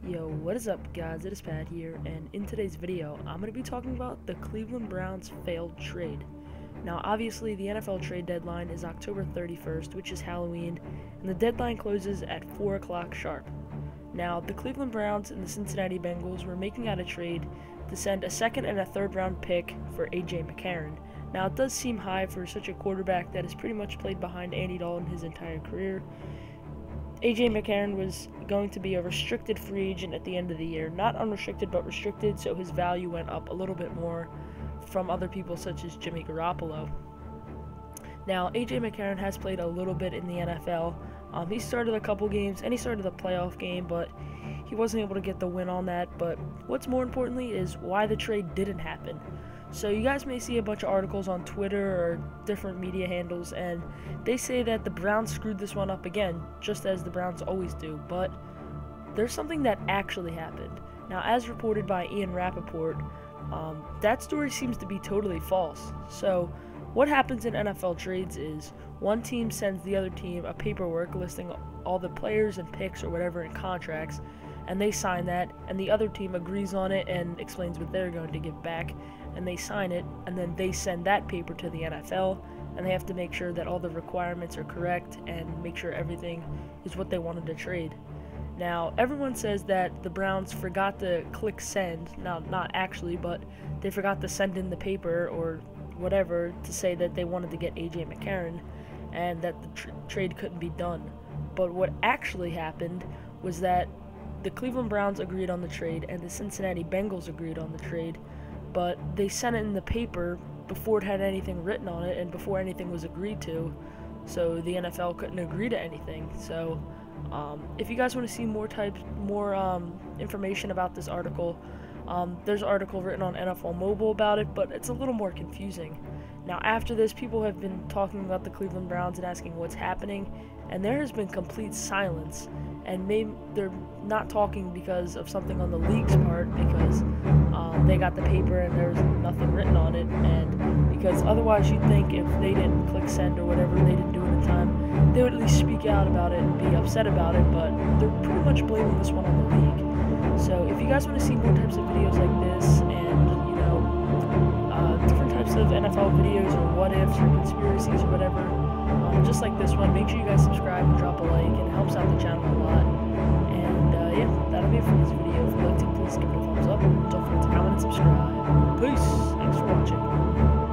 Yo, what is up guys, it is Pat here, and in today's video, I'm going to be talking about the Cleveland Browns failed trade. Now obviously the NFL trade deadline is October 31st, which is Halloween, and the deadline closes at 4 o'clock sharp. Now the Cleveland Browns and the Cincinnati Bengals were making out a trade to send a second and a third round pick for AJ McCarron. Now it does seem high for such a quarterback that has pretty much played behind Andy Dalton his entire career. AJ McCarron was going to be a restricted free agent at the end of the year. Not unrestricted, but restricted, so his value went up a little bit more from other people such as Jimmy Garoppolo. Now, AJ McCarron has played a little bit in the NFL. He started a couple games, and he started the playoff game, but he wasn't able to get the win on that. But what's more importantly is why the trade didn't happen. So you guys may see a bunch of articles on Twitter or different media handles, and they say that the Browns screwed this one up again, just as the Browns always do, but there's something that actually happened. Now, as reported by Ian Rappaport, that story seems to be totally false. So what happens in NFL trades is one team sends the other team a paperwork listing all the players and picks or whatever in contracts, and they sign that, and the other team agrees on it and explains what they're going to give back, and they sign it, and then they send that paper to the NFL, and they have to make sure that all the requirements are correct and make sure everything is what they wanted to trade. Now, everyone says that the Browns forgot to click send. Now, not actually, but they forgot to send in the paper or whatever to say that they wanted to get AJ McCarron and that the trade couldn't be done. But what actually happened was that the Cleveland Browns agreed on the trade and the Cincinnati Bengals agreed on the trade, but they sent it in the paper before it had anything written on it and before anything was agreed to, so the NFL couldn't agree to anything. So if you guys want to see more information about this article, there's an article written on NFL Mobile about it, but it's a little more confusing. Now after this, people have been talking about the Cleveland Browns and asking what's happening, and there has been complete silence, and maybe they're not talking because of something on the league's part, because they got the paper and there's nothing written on it, and because otherwise you'd think if they didn't click send or whatever, they didn't do it in time, they would at least speak out about it and be upset about it, but they're pretty much blaming this one on the league. So if you guys want to see more types of videos like this, and different types of NFL videos or what ifs or conspiracies or whatever, just like this one, make sure you guys subscribe and drop a like, and it helps out the channel a lot. And yeah, that'll be it for this video. If you liked it, please give it a thumbs up. Don't forget to comment and subscribe. Peace. Thanks for watching.